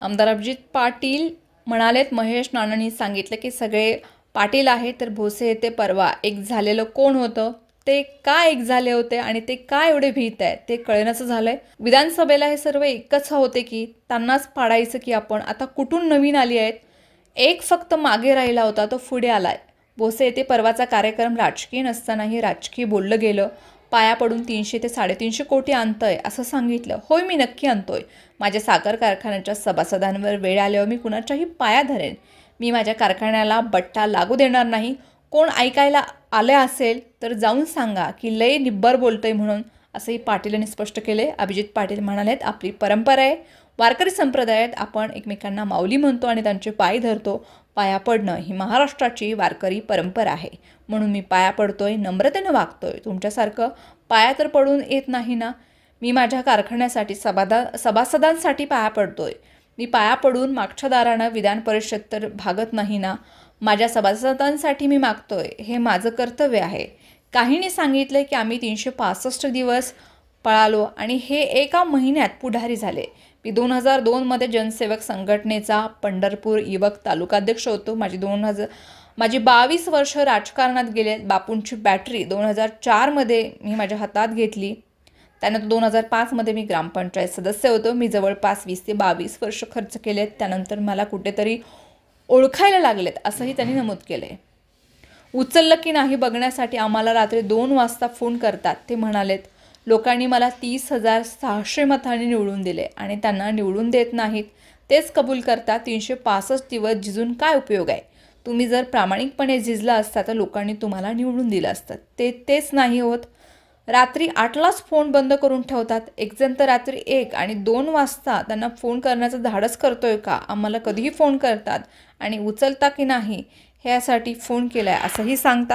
आमदार अभिजित पाटील म्हणालेत, महेश नानांनी सांगितलं की सगळे पाटील आहेत, तर भोसे येथे परवा एक झालेलं कोण होतं, ते का एक झाले होते आणि ते का एवढे भीत आहेत ते कळेनाचं झालंय. विधानसभेला हे सर्व एकच होते की त्यांनाच पाडायचं की आपण आता कुठून नवीन आली आहेत. एक फक्त मागे राहिला होता, तो पुढे आलाय. भोसे येथे परवाचा कार्यक्रम राजकीय नसतानाही राजकीय बोललं गेलं. पाया पडून 300 ते 350 कोटी आणतोय असं सांगितलं. होय, मी नक्की आणतोय. माझ्या साखर कारखान्याच्या सभासदांवर वेळ आल्यावर मी कुणाच्याही पाया धरेन. मी माझ्या कारखान्याला बट्टा लागू देणार नाही. कोण ऐकायला आले असेल तर जाऊन सांगा की लय निब्बर बोलतोय म्हणून, असंही पाटील यांनी स्पष्ट केले. अभिजित पाटील म्हणालेत, आपली परंपरा आहे. वारकरी संप्रदायात आपण एकमेकांना माऊली म्हणतो आणि त्यांचे पाय धरतो. पाया पडणं ही महाराष्ट्राची वारकरी परंपरा आहे. म्हणून मी पाया पडतोय, नम्रतेनं वागतोय. तुमच्यासारखं पाया तर पडून येत नाही ना. मी माझ्या कारखान्यासाठी सभासदांसाठी पाया पडतोय. मी पाया पडून मागच्या दारानं विधान परिषद तर भागत नाही ना. माझ्या सभासदांसाठी मी मागतोय, हे माझं कर्तव्य आहे. काहींनी सांगितलं की आम्ही 365 दिवस पळालो आणि हे एका महिन्यात पुढारी झाले. मी 2002मध्ये जनसेवक संघटनेचा पंढरपूर युवक तालुकाध्यक्ष होतो. माझी 22 वर्ष राजकारणात गेले. बापूंची बॅटरी 2004मध्ये मी माझ्या हातात घेतली. त्यानंतर 2005मध्ये मी ग्रामपंचायत सदस्य होतो. मी जवळपास 20 ते 22 वर्ष खर्च केलेत. त्यानंतर मला कुठेतरी ओळखायला लागलेत, असंही त्यांनी नमूद केले. उचललं की नाही बघण्यासाठी आम्हाला रात्री 2 वाजता फोन करतात. ते म्हणालेत, लोकांनी मला 30,600 मतांनी निवडून दिले आणि त्यांना निवडून देत नाहीत. तेच कबूल करतात. 365 दिवस झिजून काय उपयोग आहे. तुम्ही जर प्रामाणिकपणे झिजला असता तर लोकांनी तुम्हाला निवडून दिलं असतं. तेच नाही होत. रात्री 8लाच फोन बंद करून ठेवतात. एकजण तर रात्री 1 आणि 2 वाजता त्यांना फोन करण्याचं धाडस करतोय का. आम्हाला कधीही फोन करतात आणि उचलता की नाही ह्यासाठी फोन केलाय असंही सांगतात.